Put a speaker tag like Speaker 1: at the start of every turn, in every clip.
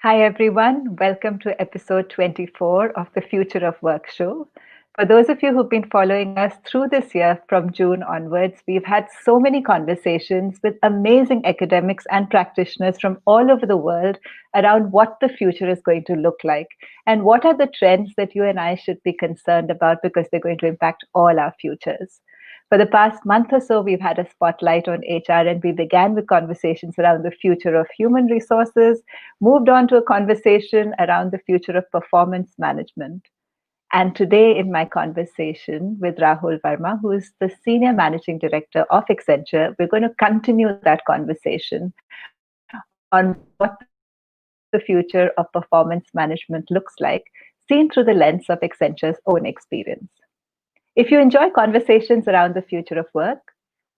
Speaker 1: Hi, everyone. Welcome to episode 24 of the Future of Work show. For those of you who've been following us through this year from June onwards, we've had so many conversations with amazing academics and practitioners from all over the world around what the future is going to look like and what are the trends that you and I should be concerned about because they're going to impact all our futures. For the past month or so, we've had a spotlight on HR, and we began with conversations around the future of human resources, moved on to a conversation around the future of performance management. And today, in my conversation with Rahul Verma, who is the Senior Managing Director of Accenture, we're going to continue that conversation on what the future of performance management looks like, seen through the lens of Accenture's own experience. If you enjoy conversations around the future of work,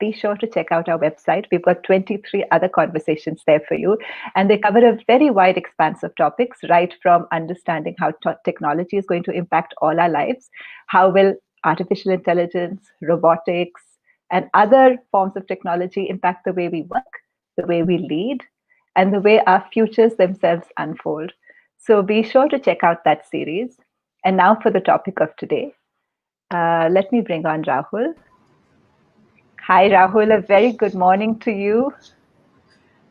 Speaker 1: be sure to check out our website. We've got 23 other conversations there for you, and they cover a very wide expanse of topics, right from understanding how technology is going to impact all our lives, how will artificial intelligence, robotics, and other forms of technology impact the way we work, the way we lead, and the way our futures themselves unfold. So be sure to check out that series. And now for the topic of today. Let me bring on Rahul. Hi, Rahul. A very good morning to you.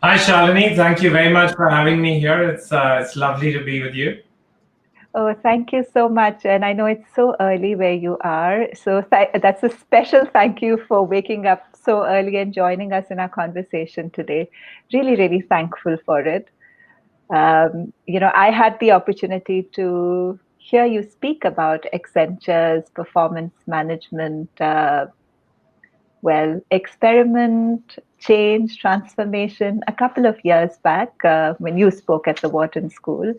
Speaker 2: Hi, Shalini. Thank you very much for having me here. It's lovely to be with you.
Speaker 1: Oh, thank you so much. And I know it's so early where you are. So that's a special thank you for waking up so early and joining us in our conversation today. Really, really thankful for it. I had the opportunity to hear you speak about Accenture's performance management experiment, change, transformation a couple of years back when you spoke at the Wharton School.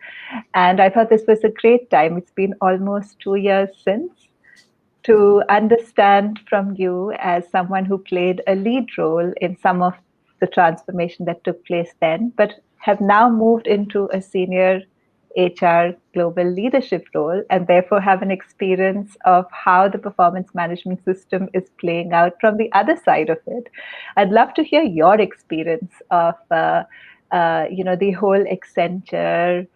Speaker 1: And I thought this was a great time. It's been almost 2 years since to understand from you as someone who played a lead role in some of the transformation that took place then, but have now moved into a senior HR global leadership role and therefore have an experience of how the performance management system is playing out from the other side of it. I'd love to hear your experience of the whole Accenture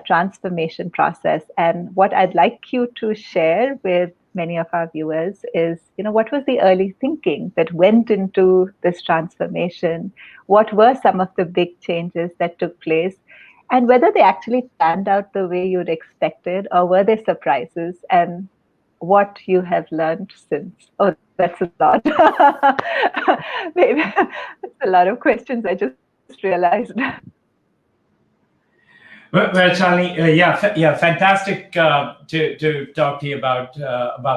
Speaker 1: transformation process. And what I'd like you to share with many of our viewers is, what was the early thinking that went into this transformation? What were some of the big changes that took place? And whether they actually panned out the way you'd expected, or were there surprises, and what you have learned since? Oh, that's a lot. Maybe that's a lot of questions I just realized.
Speaker 2: Well, Shalini, fantastic to talk to you about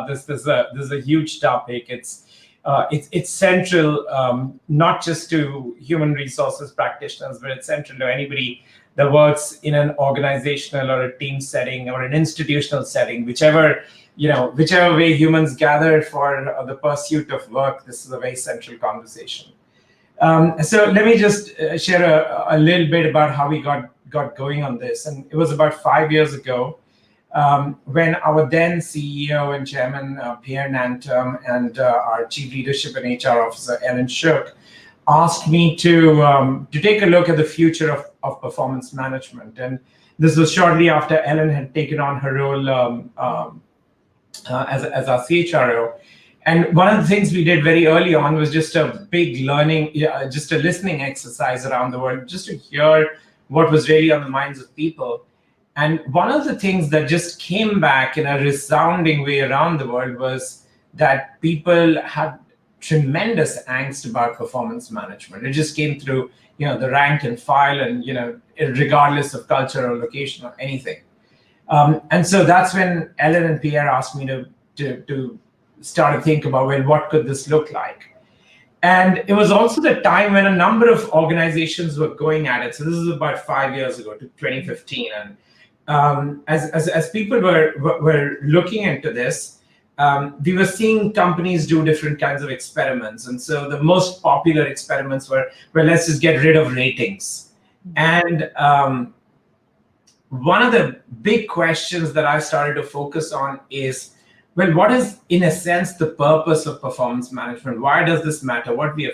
Speaker 2: this. This is a huge topic. It's central not just to human resources practitioners, but it's central to anybody that works in an organizational or a team setting or an institutional setting, whichever way humans gather for the pursuit of work. This is a very central conversation. So let me just share a little bit about how we got going on this. And it was about 5 years ago when our then CEO and Chairman Pierre Nanterme and our Chief Leadership and HR Officer Ellen Shook asked me to take a look at the future of performance management. And this was shortly after Ellen had taken on her role as our CHRO. And one of the things we did very early on was just a big learning, just a listening exercise around the world, just to hear what was really on the minds of people. And one of the things that just came back in a resounding way around the world was that people had tremendous angst about performance management. It just came through, the rank and file, and regardless of culture or location or anything. And so that's when Ellen and Pierre asked me to start to think about, well, what could this look like? And it was also the time when a number of organizations were going at it. So this is about 5 years ago, to 2015. And as people were looking into this, we were seeing companies do different kinds of experiments. And so the most popular experiments were, well, let's just get rid of ratings. And one of the big questions that I started to focus on is, well, what is, in a sense, the purpose of performance management? Why does this matter? What are we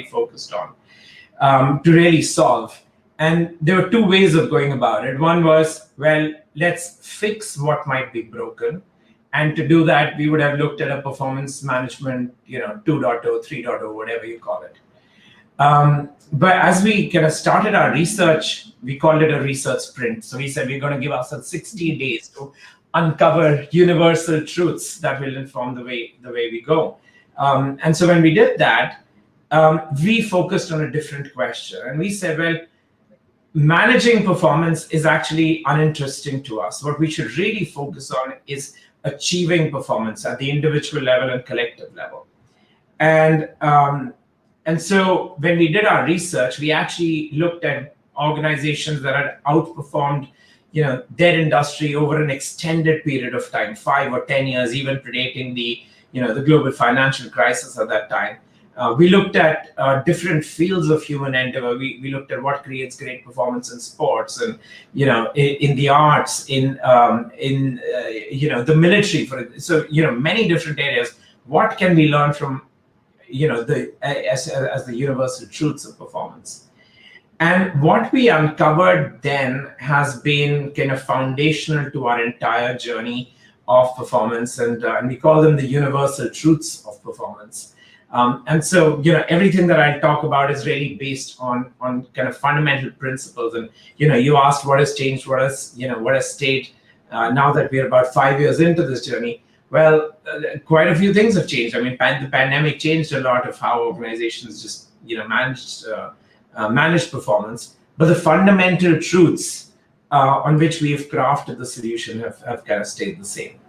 Speaker 2: focused on to really solve? And there were two ways of going about it. One was, well, let's fix what might be broken. And to do that, we would have looked at a performance management, 2.0, 3.0, whatever you call it. But as we kind of started our research, we called it a research sprint. So we said we're going to give ourselves 60 days to uncover universal truths that will inform the way we go. And so when we did that, we focused on a different question. And we said, well, managing performance is actually uninteresting to us. What we should really focus on is achieving performance at the individual level and collective level. And so when we did our research, we actually looked at organizations that had outperformed their industry over an extended period of time, 5 or 10 years, even predating the global financial crisis at that time. We looked at different fields of human endeavor. We looked at what creates great performance in sports, and in the arts, in the military, so many different areas. What can we learn from as the universal truths of performance? And what we uncovered then has been kind of foundational to our entire journey of performance, and we call them the universal truths of performance. And so, everything that I talk about is really based on kind of fundamental principles. And you asked what has changed, what has stayed now that we're about 5 years into this journey. Well, quite a few things have changed. I mean, the pandemic changed a lot of how organizations just manage performance. But the fundamental truths on which we have crafted the solution have kind of stayed the same.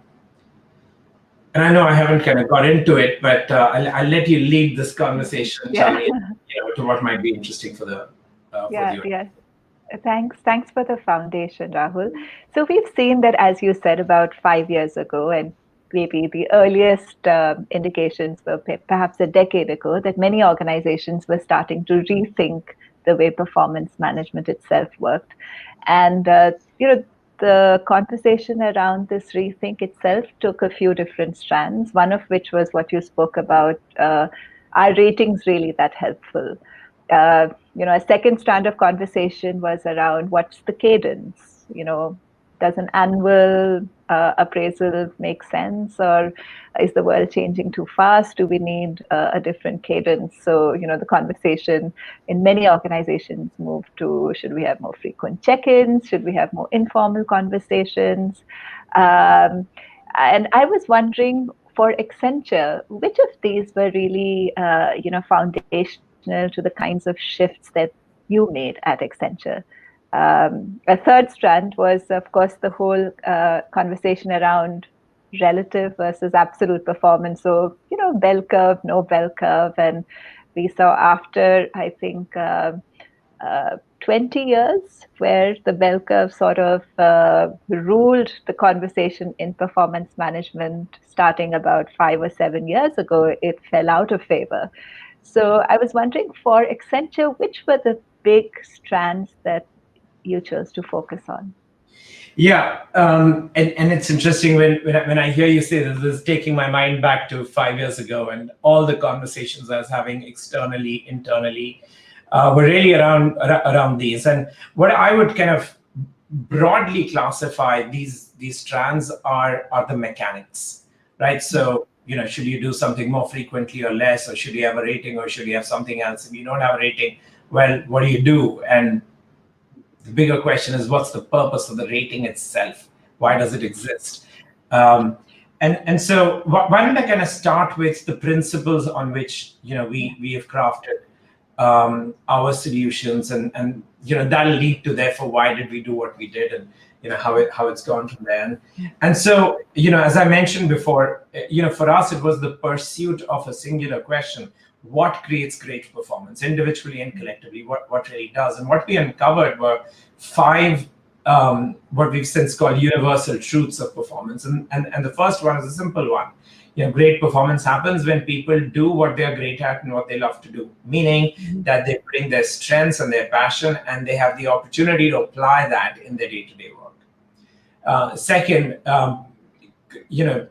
Speaker 2: And I know I haven't kind of got into it, but I'll let you lead this conversation, Charlie, to what might be interesting for the audience.
Speaker 1: Yeah. Thanks for the foundation, Rahul. So we've seen that, as you said, about 5 years ago, and maybe the earliest indications were perhaps a decade ago, that many organizations were starting to rethink the way performance management itself worked. And the conversation around this rethink itself took a few different strands, one of which was what you spoke about. Are ratings really that helpful? A second strand of conversation was around what's the cadence? Does an annual appraisal make sense, or is the world changing too fast? Do we need a different cadence? So, the conversation in many organizations moved to, should we have more frequent check-ins? Should we have more informal conversations? And I was wondering, for Accenture, which of these were really, foundational to the kinds of shifts that you made at Accenture? A third strand was, of course, the whole conversation around relative versus absolute performance. So, bell curve, no bell curve. And we saw after, I think, 20 years where the bell curve sort of ruled the conversation in performance management, starting about 5 or 7 years ago, it fell out of favor. So I was wondering, for Accenture, which were the big strands that you chose to focus on?
Speaker 2: Yeah, and it's interesting when I hear you say this is taking my mind back to 5 years ago, and all the conversations I was having externally, internally, were really around these. And what I would kind of broadly classify these strands are the mechanics, right? So, should you do something more frequently or less, or should you have a rating, or should you have something else? If you don't have a rating, well, what do you do? And the bigger question is, what's the purpose of the rating itself? Why does it exist? And so why don't I kind of start with the principles on which we have crafted our solutions, and that'll lead to, therefore, why did we do what we did, and how it's gone from there. And so as I mentioned before, for us it was the pursuit of a singular question: what creates great performance, individually and collectively? What really does? And what we uncovered were 5 what we've since called universal truths of performance. And the first one is a simple one. Great performance happens when people do what they're great at and what they love to do, meaning that they bring their strengths and their passion, and they have the opportunity to apply that in their day-to-day work. Second,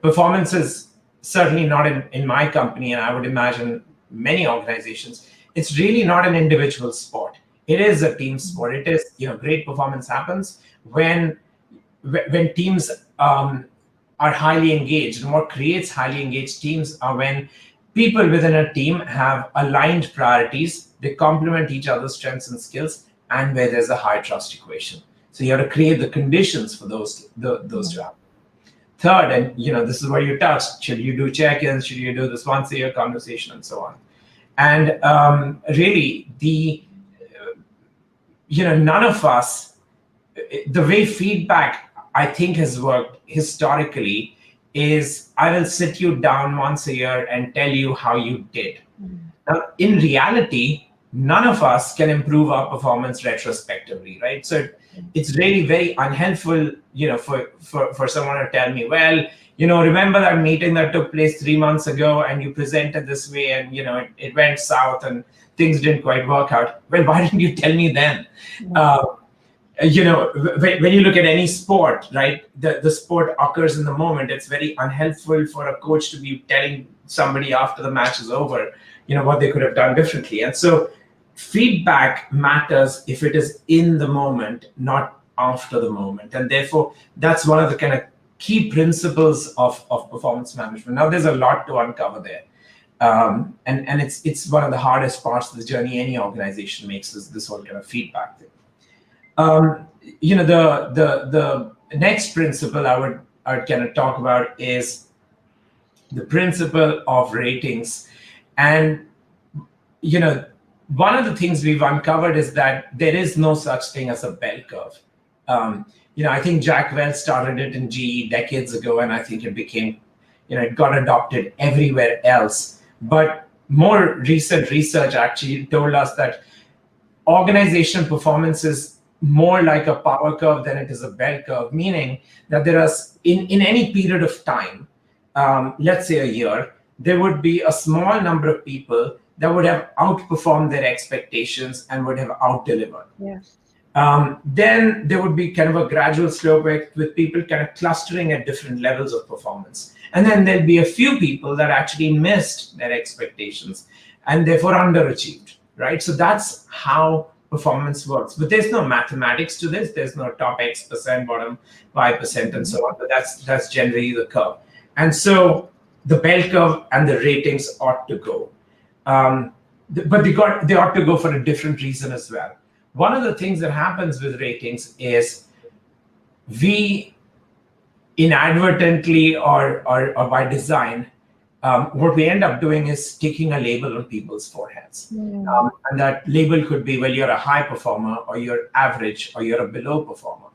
Speaker 2: performance is certainly not in my company, and I would imagine many organizations, it's really not an individual sport. It is a team sport. It is, great performance happens when teams are highly engaged. And what creates highly engaged teams are when people within a team have aligned priorities, they complement each other's strengths and skills, and where there's a high trust equation. So you have to create the conditions for those to happen. Third, and this is where you touched, should you do check-ins, should you do this once a year conversation, and so on. And really, none of us, the way feedback I think has worked historically is I will sit you down once a year and tell you how you did. Now, in reality, none of us can improve our performance retrospectively, right? So it's really very unhelpful, for someone to tell me, well, remember that meeting that took place 3 months ago and you presented this way and, it went south and things didn't quite work out. Well, why didn't you tell me then? When you look at any sport, right, the sport occurs in the moment. It's very unhelpful for a coach to be telling somebody after the match is over, what they could have done differently. And so feedback matters if it is in the moment, not after the moment. And therefore, that's one of the kind of key principles of performance management. Now, there's a lot to uncover there. And it's one of the hardest parts of the journey any organization makes, is this whole kind of feedback thing. The next principle I would kind of talk about is the principle of ratings. And one of the things we've uncovered is that there is no such thing as a bell curve. I think Jack Welch started it in GE decades ago, and I think it became, it got adopted everywhere else. But more recent research actually told us that organizational performance is more like a power curve than it is a bell curve, meaning that there is, in any period of time, let's say a year, there would be a small number of people that would have outperformed their expectations and would have out-delivered.
Speaker 1: Yes.
Speaker 2: Then there would be kind of a gradual slope with people kind of clustering at different levels of performance. And then there'll be a few people that actually missed their expectations and therefore underachieved, right? So that's how performance works. But there's no mathematics to this. There's no top X%, bottom Y%, and so on. But that's generally the curve. And so the bell curve and the ratings ought to go. But they ought to go for a different reason as well. One of the things that happens with ratings is we inadvertently or by design, what we end up doing is sticking a label on people's foreheads. And that label could be, well, you're a high performer, or you're average, or you're a below performer.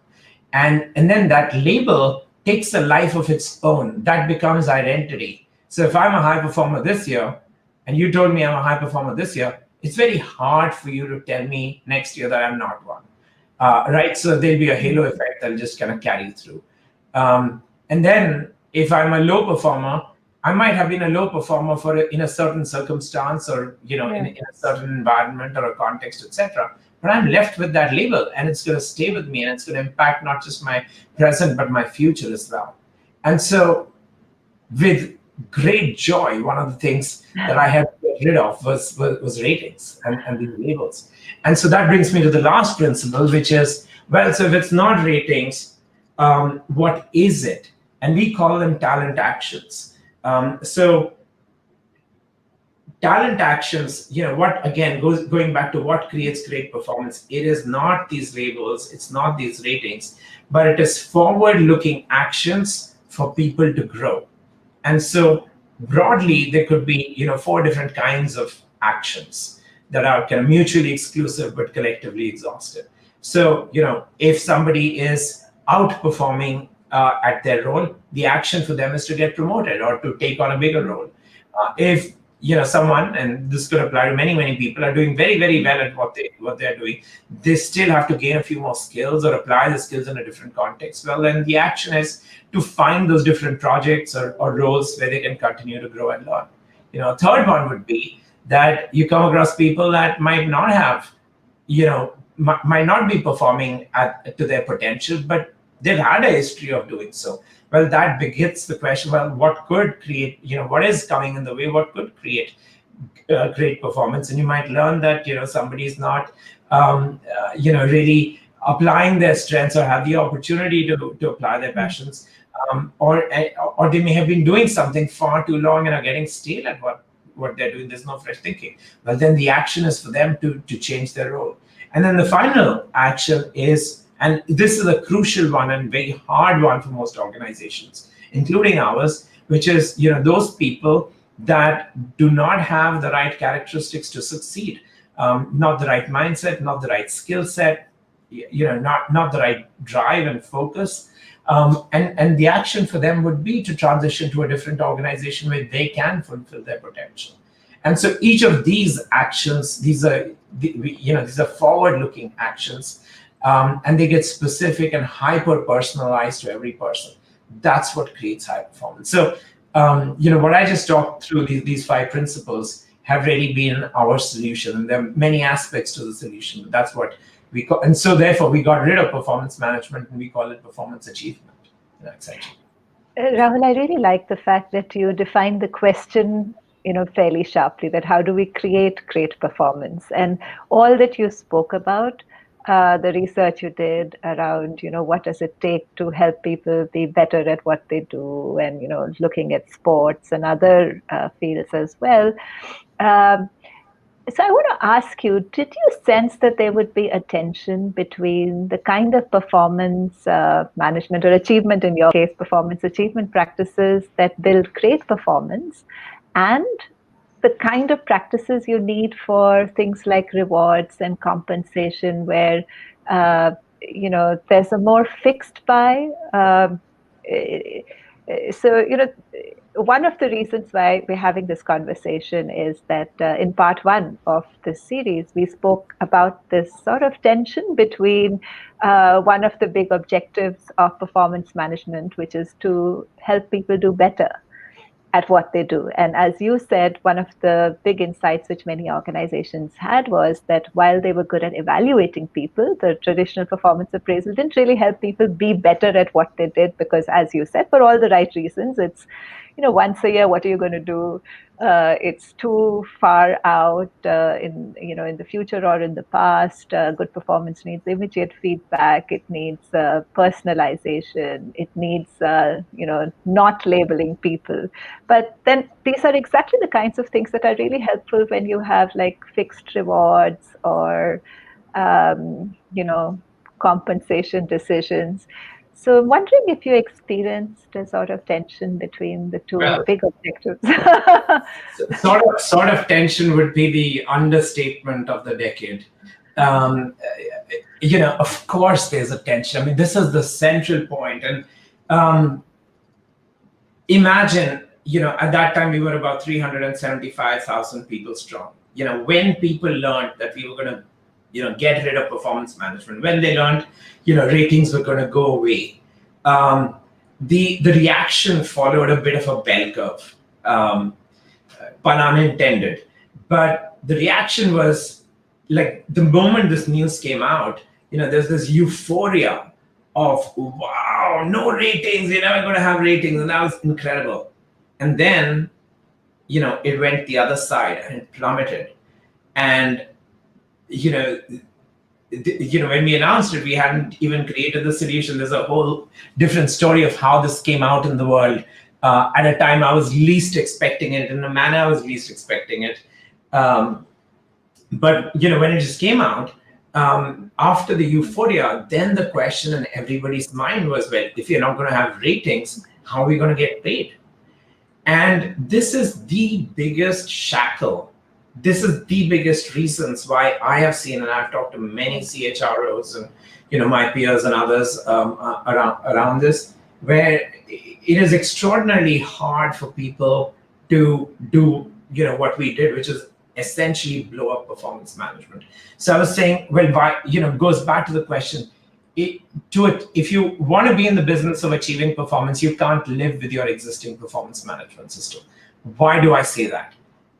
Speaker 2: And then that label takes a life of its own. That becomes identity. So if I'm a high performer this year, and you told me I'm a high performer this year, it's very hard for you to tell me next year that I'm not one, right? So there'll be a halo effect that'll just kind of carry through. And then if I'm a low performer, I might have been a low performer in a certain circumstance, or in a certain environment or a context, etc. But I'm left with that label, and it's going to stay with me, and it's going to impact not just my present but my future as well. And so, with great joy, one of the things that I had to get rid of was ratings and these labels. And so that brings me to the last principle, which is, well, so if it's not ratings, what is it? And we call them talent actions. So talent actions, going back to what creates great performance, it is not these labels, it's not these ratings, but it is forward-looking actions for people to grow. And so broadly, there could be, 4 different kinds of actions that are kind of mutually exclusive but collectively exhaustive. So, if somebody is outperforming at their role, the action for them is to get promoted or to take on a bigger role. If someone, and this could apply to many people, are doing very, very well at what they're doing, they still have to gain a few more skills or apply the skills in a different context. Well, then the action is to find those different projects or roles where they can continue to grow and learn. A third one would be that you come across people that might not have, might not be performing to their potential, but they've had a history of doing so. Well, that begets the question, well, what could create, what is coming in the way, what could create great performance? And you might learn that, somebody is not really applying their strengths or have the opportunity to apply their passions, or they may have been doing something far too long and are getting stale at what they're doing. There's no fresh thinking. But then the action is for them to change their role. And then the final action is, and this is a crucial one and very hard one for most organizations, including ours, which is those people that do not have the right characteristics to succeed, not the right mindset, not the right skill set, not the right drive and focus. And the action for them would be to transition to a different organization where they can fulfill their potential. And so each of these actions, these are forward-looking actions, and they get specific and hyper-personalized to every person. That's what creates high performance. So what I just talked through, these 5 principles, have really been our solution. And there are many aspects to the solution, but that's what we call. And so therefore, we got rid of performance management and we call it performance achievement in Accenture.
Speaker 1: Rahul, I really like the fact that you define the question fairly sharply, that how do we create great performance? And all that you spoke about, the research you did around, what does it take to help people be better at what they do, and, looking at sports and other fields as well. So I want to ask you, did you sense that there would be a tension between the kind of performance management or achievement, in your case, performance achievement practices that build great performance, and the kind of practices you need for things like rewards and compensation, where there's a more fixed buy? One of the reasons why we're having this conversation is that in part 1 of this series, we spoke about this sort of tension between one of the big objectives of performance management, which is to help people do better at what they do. And as you said, one of the big insights which many organizations had was that while they were good at evaluating people, the traditional performance appraisal didn't really help people be better at what they did, because, as you said, for all the right reasons, it's once a year, what are you going to do? It's too far out in the future or in the past. Good performance needs immediate feedback. It needs personalization. It needs not labeling people. But then these are exactly the kinds of things that are really helpful when you have like fixed rewards or compensation decisions. So I'm wondering if you experienced a sort of tension between the two big objectives.
Speaker 2: sort of tension would be the understatement of the decade. Of course there's a tension. I mean, this is the central point. And imagine, at that time we were about 375,000 people strong. When people learned that we were going to get rid of performance management, when they learned, ratings were going to go away, the reaction followed a bit of a bell curve, pun unintended. But the reaction was like, the moment this news came out, there's this euphoria of, wow, no ratings, you're never going to have ratings, and that was incredible. And then, it went the other side and it plummeted. And when we announced it, we hadn't even created the solution. There's a whole different story of how this came out in the world at a time I was least expecting it, in a manner I was least expecting it. But when it just came out, after the euphoria, then the question in everybody's mind was, well, if you're not going to have ratings, how are we going to get paid? And this is the biggest shackle. This is the biggest reasons why I have seen, and I've talked to many CHROs and my peers and others around this, where it is extraordinarily hard for people to do what we did, which is essentially blow up performance management. So I was saying, well, goes back to the question. If you want to be in the business of achieving performance, you can't live with your existing performance management system. Why do I say that?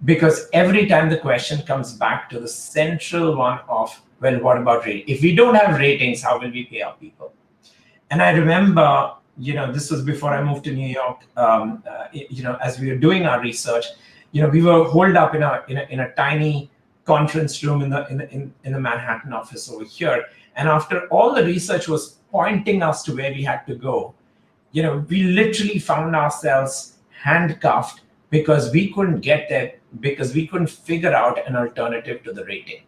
Speaker 2: Because every time the question comes back to the central one of, well, what about ratings? If we don't have ratings, how will we pay our people? And I remember, this was before I moved to New York. As we were doing our research, we were holed up in a tiny conference room in the Manhattan office over here. And after all the research was pointing us to where we had to go, we literally found ourselves handcuffed because we couldn't get there, because we couldn't figure out an alternative to the rating.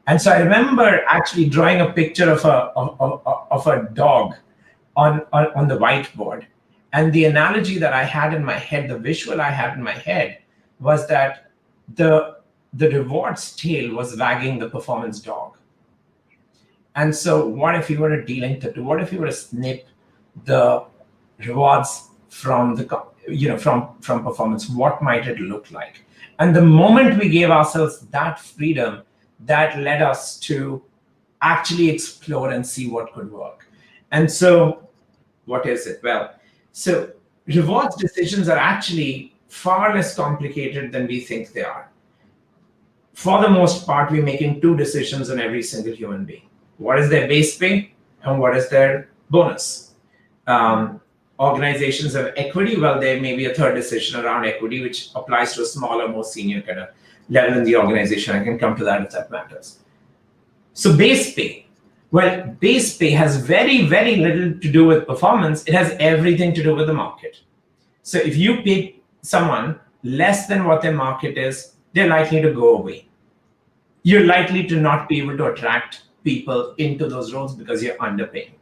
Speaker 2: And so I remember actually drawing a picture of a dog on the whiteboard. And the analogy that I had in my head, the visual I had in my head, was that the rewards tail was wagging the performance dog. And so what if you were to delink the two? What if you were to snip the rewards from from performance? What might it look like? And the moment we gave ourselves that freedom, that led us to actually explore and see what could work. And so what is it? Well, so rewards decisions are actually far less complicated than we think they are. For the most part, we're making two decisions on every single human being. What is their base pay and what is their bonus? Organizations have equity. Well, there may be a third decision around equity, which applies to a smaller, more senior kind of level in the organization. I can come to that if that matters. So base pay. Well, base pay has very, very little to do with performance. It has everything to do with the market. So if you pay someone less than what their market is, they're likely to go away. You're likely to not be able to attract people into those roles because you're underpaying.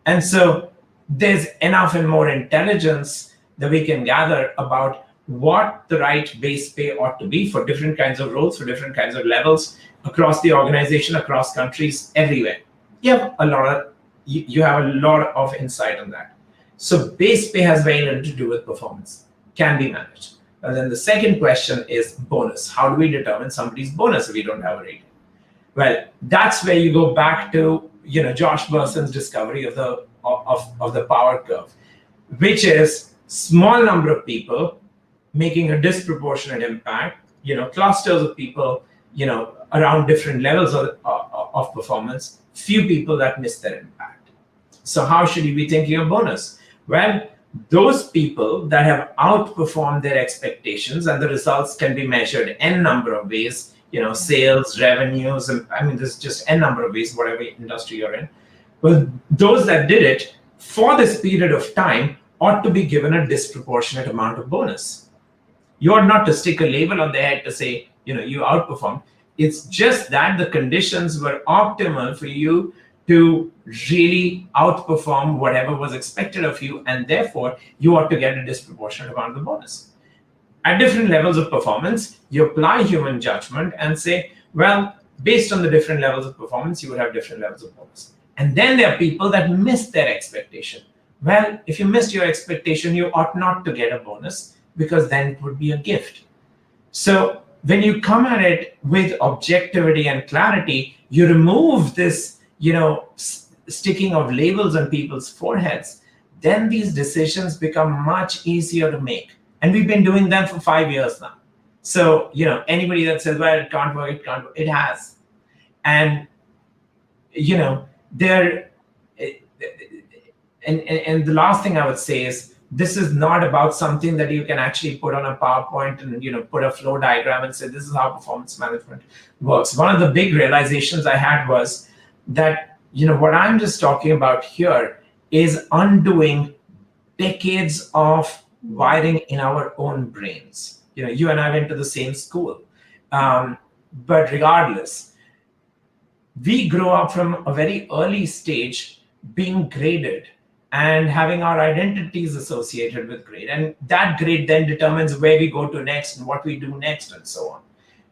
Speaker 2: And so there's enough and more intelligence that we can gather about what the right base pay ought to be for different kinds of roles, for different kinds of levels across the organization, across countries, everywhere. You have a lot of insight on that. So base pay has very little to do with performance, can be managed. And then the second question is bonus. How do we determine somebody's bonus if we don't have a rating? Well, that's where you go back to Josh Berson's discovery of the power curve, which is small number of people making a disproportionate impact, clusters of people, around different levels of performance, few people that miss their impact. So how should you be thinking of bonus? Well, those people that have outperformed their expectations, and the results can be measured n number of ways, sales, revenues, and there's just n number of ways, whatever industry you're in. Well, those that did it for this period of time ought to be given a disproportionate amount of bonus. You ought not to stick a label on their head to say, you outperformed. It's just that the conditions were optimal for you to really outperform whatever was expected of you, and therefore you ought to get a disproportionate amount of the bonus. At different levels of performance, you apply human judgment and say, well, based on the different levels of performance, you would have different levels of bonus. And then there are people that miss their expectation. Well, if you missed your expectation, you ought not to get a bonus, because then it would be a gift. So when you come at it with objectivity and clarity, you remove this, sticking of labels on people's foreheads, then these decisions become much easier to make. And we've been doing them for 5 years now. So, anybody that says, well, it can't work, it has. And, and the last thing I would say is, this is not about something that you can actually put on a PowerPoint and put a flow diagram and say, this is how performance management works. One of the big realizations I had was that what I'm just talking about here is undoing decades of wiring in our own brains. You and I went to the same school, but regardless, we grow up from a very early stage being graded and having our identities associated with grade. And that grade then determines where we go to next and what we do next and so on.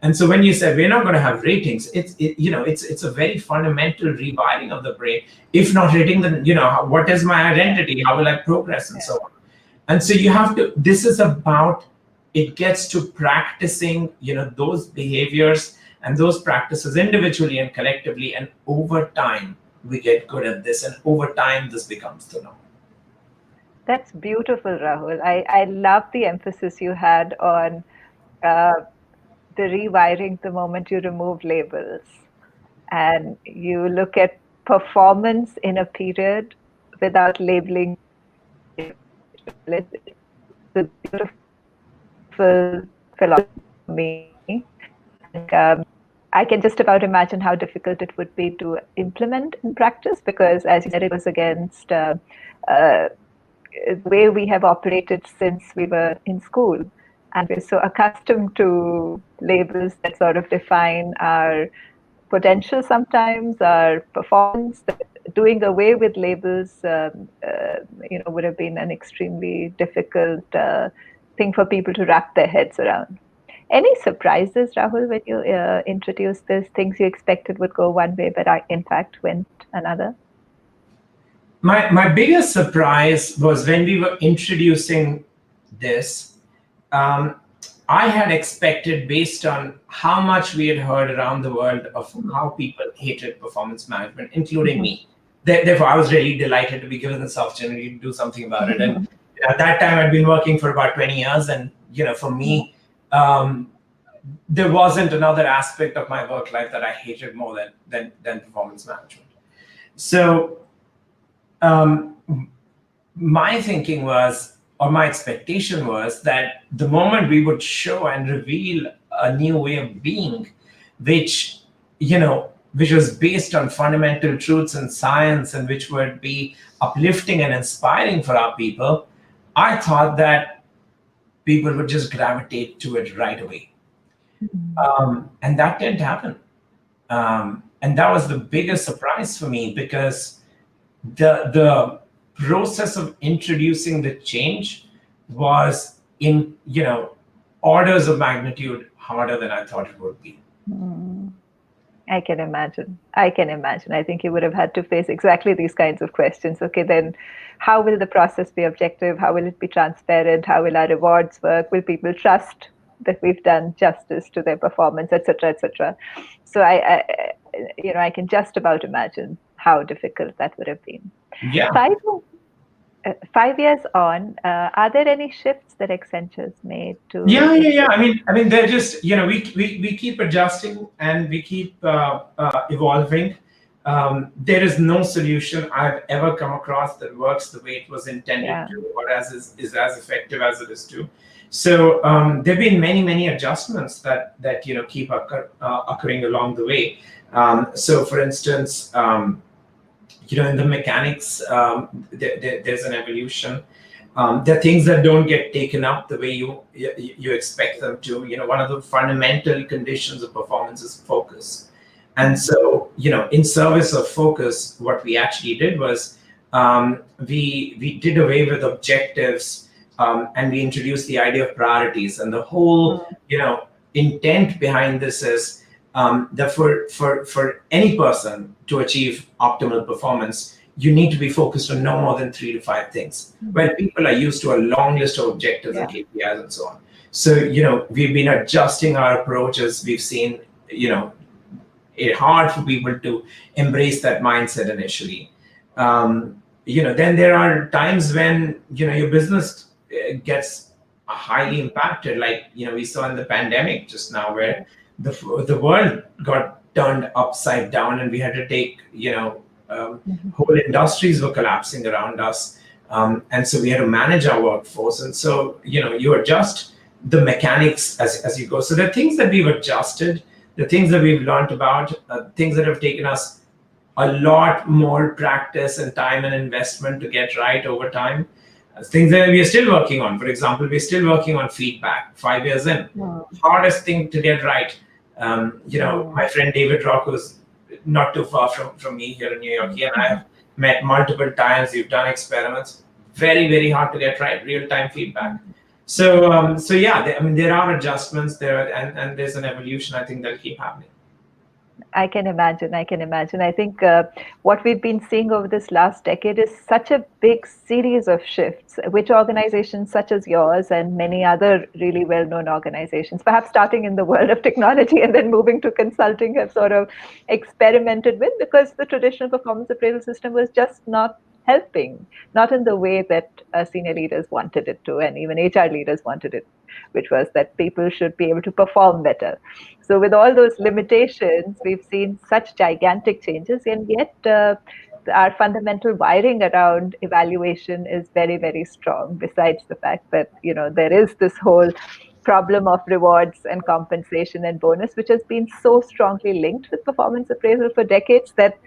Speaker 2: And so when you say we're not going to have ratings, it's a very fundamental rewiring of the brain. If not rating, then, what is my identity? How will I progress and so on? And so you have to, this is about, it gets to practicing, those behaviors and those practices individually and collectively. And over time, we get good at this, and over time this becomes the norm.
Speaker 1: That's beautiful, Rahul. I love the emphasis you had on the rewiring the moment you remove labels, and you look at performance in a period without labeling. It's a beautiful philosophy for me. I think I can just about imagine how difficult it would be to implement in practice, because, as you said, it was against the way we have operated since we were in school. And we're so accustomed to labels that sort of define our potential sometimes, our performance, that doing away with labels, would have been an extremely difficult thing for people to wrap their heads around. Any surprises, Rahul, when you introduced this? Things you expected would go one way, but in fact went another?
Speaker 2: My biggest surprise was when we were introducing this. I had expected, based on how much we had heard around the world of how people hated performance management, including me. Therefore, I was really delighted to be given this opportunity to do something about it. And at that time, I'd been working for about 20 years, and for me, there wasn't another aspect of my work life that I hated more than performance management. So my thinking was, or my expectation was, that the moment we would show and reveal a new way of being, which was based on fundamental truths and science, and which would be uplifting and inspiring for our people, I thought that people would just gravitate to it right away. And that didn't happen. And that was the biggest surprise for me, because the process of introducing the change was in orders of magnitude harder than I thought it would be.
Speaker 1: I can imagine. I think you would have had to face exactly these kinds of questions. Okay, then how will the process be objective? How will it be transparent? How will our rewards work? Will people trust that we've done justice to their performance, etc., etc.? So I can just about imagine how difficult that would have been.
Speaker 2: Yeah.
Speaker 1: 5 years on, are there any shifts that Accentures made to?
Speaker 2: Yeah. I mean, they're just we keep adjusting, and we keep evolving. There is no solution I've ever come across that works the way it was intended to, or is as effective as it is to. So there've been many adjustments that keep occurring along the way. So, for instance, in the mechanics, there's an evolution. There are things that don't get taken up the way you expect them to. One of the fundamental conditions of performance is focus. And so, in service of focus, what we actually did was we did away with objectives, and we introduced the idea of priorities. And the whole, intent behind this is that for any person to achieve optimal performance, you need to be focused on no more than 3 to 5 things. When people are used to a long list of objectives and KPIs and so on. So, we've been adjusting our approaches. We've seen, it hard for people to embrace that mindset initially. Then there are times when, your business gets highly impacted, like, we saw in the pandemic just now, where the world got turned upside down, and we had to take, whole industries were collapsing around us. And so we had to manage our workforce. And so, you adjust the mechanics as you go. So there are things that we've adjusted, the things that we've learned about, things that have taken us a lot more practice and time and investment to get right over time. Things that we are still working on. For example, we're still working on feedback 5 years in. Hardest thing to get right. My friend David Rock, who's not too far from me here in New York, he and I have met multiple times. We've done experiments. Very, very hard to get right. Real-time feedback. So there are adjustments there, and there's an evolution, I think, that'll keep happening.
Speaker 1: I can imagine. I think what we've been seeing over this last decade is such a big series of shifts, which organizations such as yours and many other really well-known organizations, perhaps starting in the world of technology and then moving to consulting, have sort of experimented with, because the traditional performance appraisal system was just not helping, not in the way that senior leaders wanted it to, and even HR leaders wanted it, which was that people should be able to perform better. So with all those limitations, we've seen such gigantic changes, and yet our fundamental wiring around evaluation is very, very strong, besides the fact that, there is this whole problem of rewards and compensation and bonus, which has been so strongly linked with performance appraisal for decades that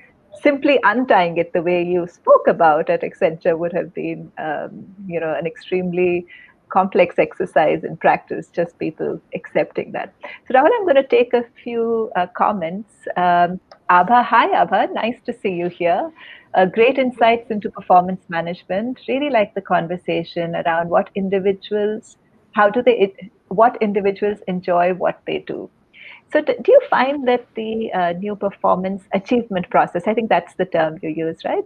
Speaker 1: simply untying it the way you spoke about at Accenture would have been, an extremely complex exercise in practice, just people accepting that. So, Rahul, I'm going to take a few comments. Abha, hi Abha, nice to see you here. Great insights into performance management. Really like the conversation around what individuals enjoy what they do. So, do you find that the new performance achievement process, I think that's the term you use, right?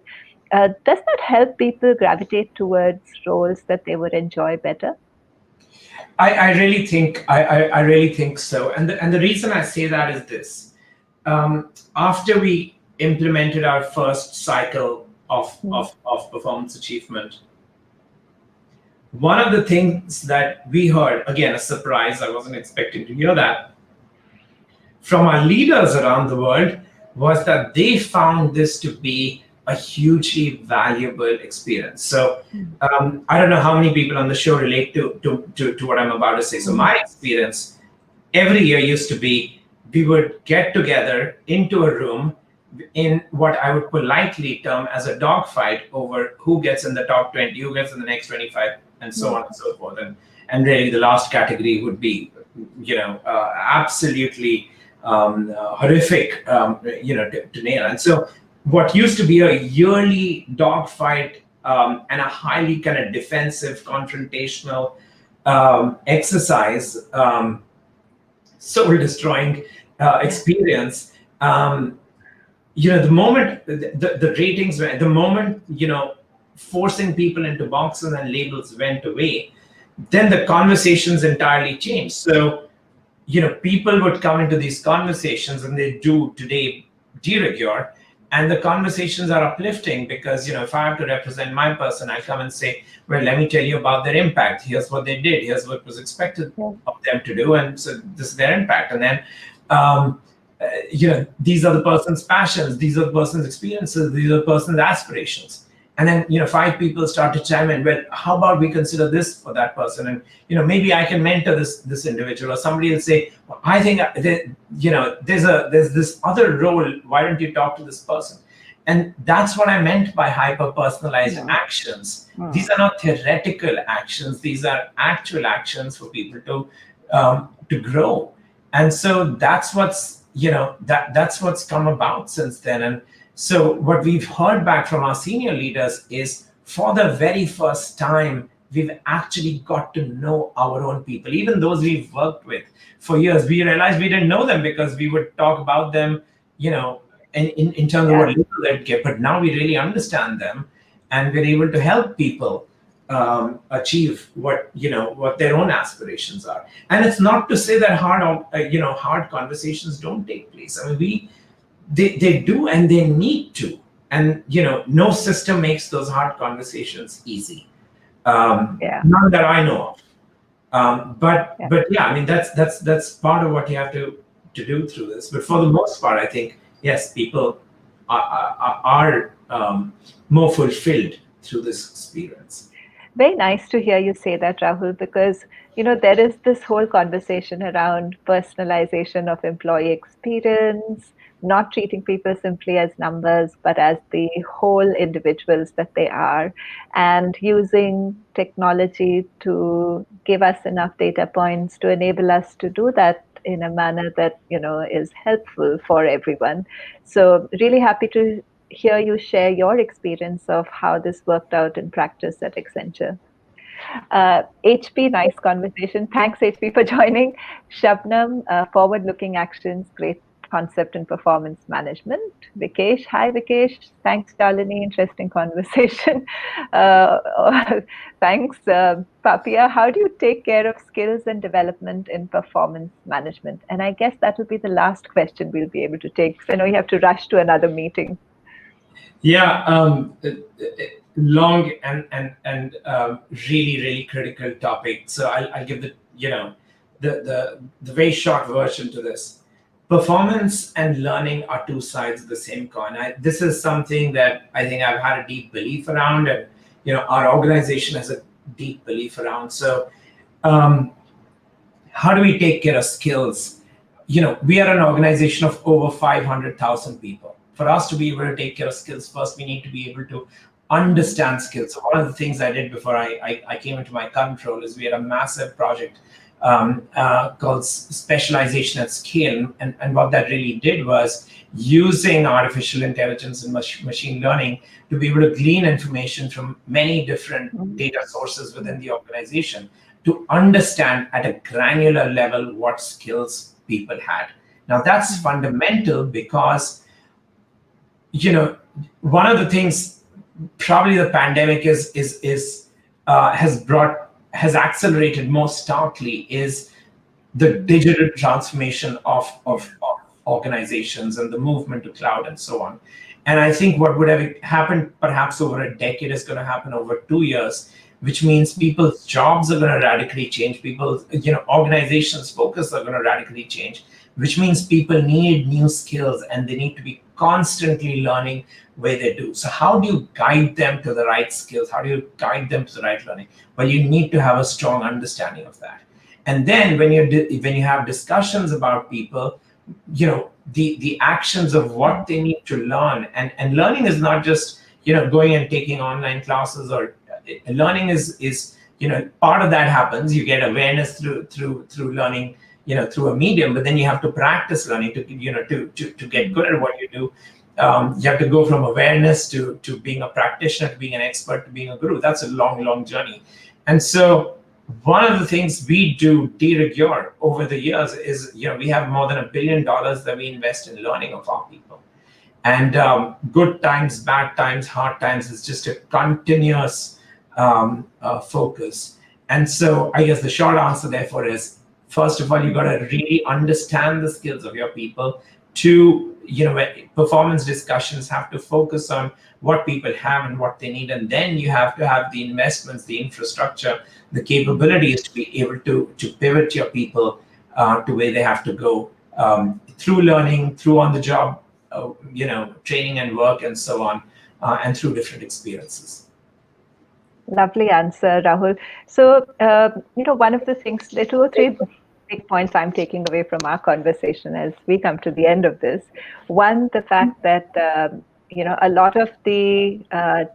Speaker 1: Does that help people gravitate towards roles that they would enjoy better?
Speaker 2: I really think so. And the reason I say that is this. After we implemented our first cycle of performance achievement, one of the things that we heard, again, a surprise, I wasn't expecting to hear that, from our leaders around the world, was that they found this to be a hugely valuable experience. So I don't know how many people on the show relate to what I'm about to say. So my experience every year used to be, we would get together into a room in what I would politely term as a dogfight over who gets in the top 20, who gets in the next 25, and so on and so forth. And really the last category would be, absolutely horrific, to nail. And so what used to be a yearly dogfight and a highly kind of defensive, confrontational exercise, soul-destroying experience. The moment the ratings went, the moment forcing people into boxes and labels went away, then the conversations entirely changed. So people would come into these conversations, and they do today de rigueur, and the conversations are uplifting because if I have to represent my person, I come and say, well, let me tell you about their impact. Here's what they did. Here's what was expected of them to do, and so this is their impact. And then these are the person's passions, these are the person's experiences, these are the person's aspirations. And then 5 people start to chime in, well, how about we consider this for that person, and maybe I can mentor this individual. Or somebody will say, well, I think there's this other role, why don't you talk to this person? And that's what I meant by hyper personalized actions. These are not theoretical actions, these are actual actions for people to grow. And so that's what's that's what's come about since then. And so what we've heard back from our senior leaders is, for the very first time, we've actually got to know our own people. Even those we've worked with for years, we realized we didn't know them because we would talk about them, in terms of what label they'd get. But now we really understand them, and we're able to help people achieve what their own aspirations are. And it's not to say that hard conversations don't take place. I mean, they do, and they need to. And no system makes those hard conversations easy. None that I know of. But yeah, I mean that's part of what you have to do through this. But for the most part, I think yes, people are more fulfilled through this experience.
Speaker 1: Very nice to hear you say that, Rahul, because there is this whole conversation around personalization of employee experience, not treating people simply as numbers, but as the whole individuals that they are, and using technology to give us enough data points to enable us to do that in a manner that is helpful for everyone. So really happy to hear you share your experience of how this worked out in practice at Accenture. HP, nice conversation. Thanks, HP, for joining. Shabnam, forward-looking actions, great concept in performance management. Vikesh, hi Vikesh. Thanks, Shalini, interesting conversation. Thanks, Papia. How do you take care of skills and development in performance management? And I guess that will be the last question we'll be able to take. So I know you have to rush to another meeting.
Speaker 2: Yeah, long and really critical topic. So I'll give the very short version to this. Performance and learning are two sides of the same coin. This is something that I think I've had a deep belief around, and our organization has a deep belief around. So how do we take care of skills? We are an organization of over 500,000 people. For us to be able to take care of skills, first we need to be able to understand skills. So one of the things I did before I came into my current role is we had a massive project called Specialization at Scale. And what that really did was using artificial intelligence and machine learning to be able to glean information from many different data sources within the organization to understand at a granular level what skills people had. Now that's fundamental because, one of the things probably the pandemic has accelerated most starkly is the digital transformation of organizations and the movement to cloud and so on. And I think what would have happened perhaps over a decade is going to happen over 2 years, which means people's jobs are going to radically change. People's, organizations' focus are going to radically change, which means people need new skills and they need to be constantly learning where they do. So how do you guide them to the right skills? How do you guide them to the right learning? Well, you need to have a strong understanding of that. And then when you have discussions about people, the actions of what they need to learn, and learning is not just going and taking online classes, or learning is part of that happens. You get awareness through learning, through a medium, but then you have to practice learning to get good at what you do. You have to go from awareness to being a practitioner, to being an expert, to being a guru. That's a long journey. And so one of the things we do de rigueur over the years is, we have more than $1 billion that we invest in learning of our people. And good times, bad times, hard times is just a continuous focus. And so I guess the short answer therefore is, first of all, you got to really understand the skills of your people. Two, performance discussions have to focus on what people have and what they need. And then you have to have the investments, the infrastructure, the capabilities to be able to pivot your people to where they have to go through learning, through on-the-job, training and work and so on, and through different experiences.
Speaker 1: Lovely answer, Rahul. So, one of the things, there are 2 or 3 big points I'm taking away from our conversation as we come to the end of this. One, the fact that, a lot of the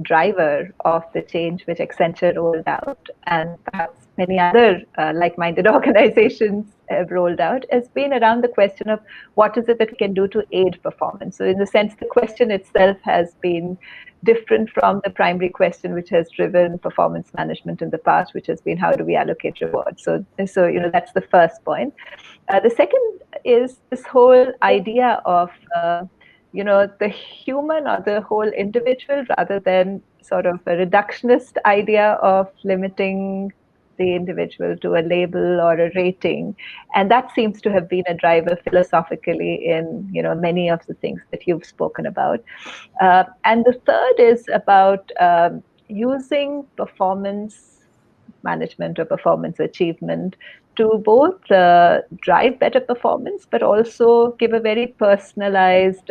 Speaker 1: driver of the change which Accenture rolled out, and perhaps many other like-minded organizations have rolled out, has been around the question of what is it that we can do to aid performance. So in the sense, the question itself has been different from the primary question which has driven performance management in the past, which has been how do we allocate rewards. So that's the first point. The second is this whole idea of the human or the whole individual, rather than sort of a reductionist idea of limiting the individual to a label or a rating. And that seems to have been a driver philosophically in many of the things that you've spoken about. And the third is about using performance management or performance achievement to both drive better performance, but also give a very personalized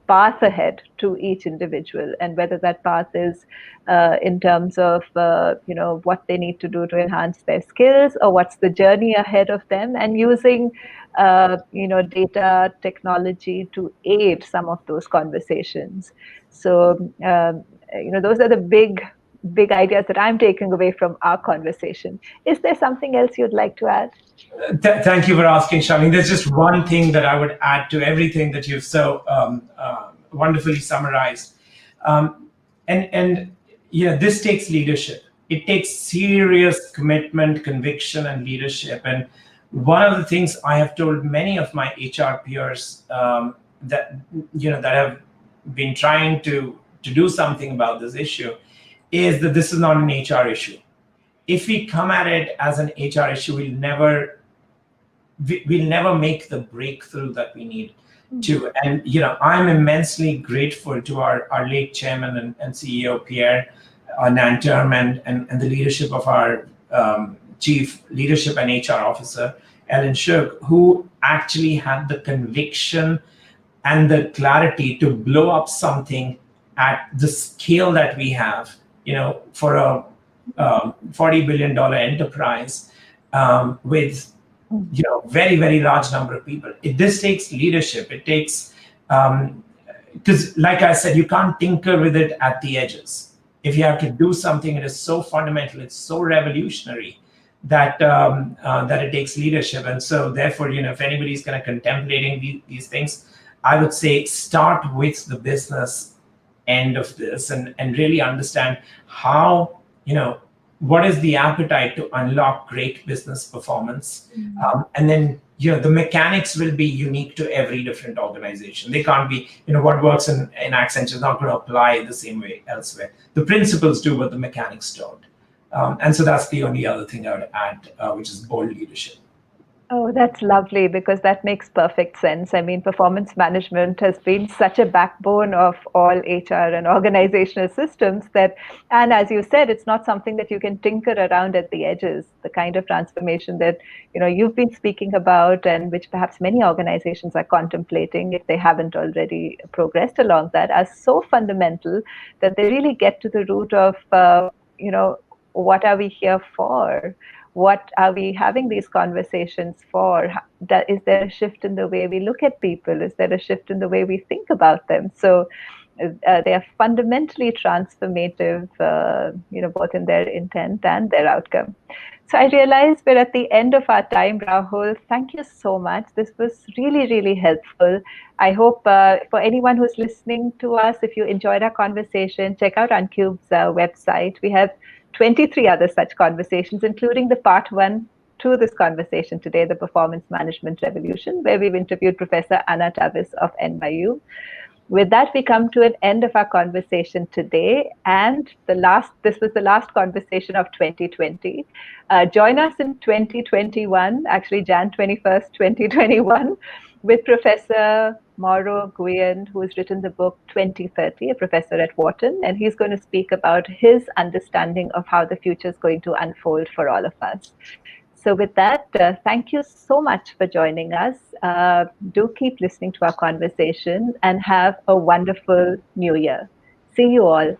Speaker 1: path ahead to each individual, and whether that path is in terms of what they need to do to enhance their skills, or what's the journey ahead of them, and using data technology to aid some of those conversations. So those are the big ideas that I'm taking away from our conversation. Is there something else you'd like to add?
Speaker 2: Thank you for asking, Shalini. There's just one thing that I would add to everything that you've so wonderfully summarized. This takes leadership. It takes serious commitment, conviction, and leadership. And one of the things I have told many of my HR peers that have been trying to do something about this issue is that this is not an HR issue. If we come at it as an HR issue, we'll never make the breakthrough that we need to. And I'm immensely grateful to our late chairman and CEO Pierre Nanterme and the leadership of our chief leadership and HR officer Ellen Shook, who actually had the conviction and the clarity to blow up something at the scale that we have. For a $40 billion enterprise with very, very large number of people. This takes leadership. It takes, because like I said, you can't tinker with it at the edges. If you have to do something, it is so fundamental, it's so revolutionary that that it takes leadership. And so therefore, if anybody's kind of contemplating these things, I would say start with the business end of this and really understand how, what is the appetite to unlock great business performance. And then, the mechanics will be unique to every different organization. They can't be, what works in Accenture is not going to apply the same way elsewhere. The principles do, but the mechanics don't. And so that's the only other thing I would add, which is bold leadership.
Speaker 1: Oh, that's lovely, because that makes perfect sense. I mean, performance management has been such a backbone of all HR and organizational systems that, and as you said, it's not something that you can tinker around at the edges. The kind of transformation that, you've been speaking about, and which perhaps many organizations are contemplating, if they haven't already progressed along that, are so fundamental that they really get to the root of, what are we here for? What are we having these conversations for? Is there a shift in the way we look at people? Is there a shift in the way we think about them? So they are fundamentally transformative, both in their intent and their outcome. So I realize we're at the end of our time, Rahul. Thank you so much. This was really, really helpful. I hope for anyone who's listening to us, if you enjoyed our conversation, check out Uncube's website. We have 23 other such conversations, including the part one to this conversation today, the Performance Management Revolution, where we've interviewed Professor Anna Tavis of NYU. With that, we come to an end of our conversation today, and this was the last conversation of 2020. Join us in 2021, actually Jan 21st, 2021, with Professor Mauro Guillen, who has written the book 2030, a professor at Wharton, and he's going to speak about his understanding of how the future is going to unfold for all of us. So with that, thank you so much for joining us. Do keep listening to our conversation and have a wonderful new year. See you all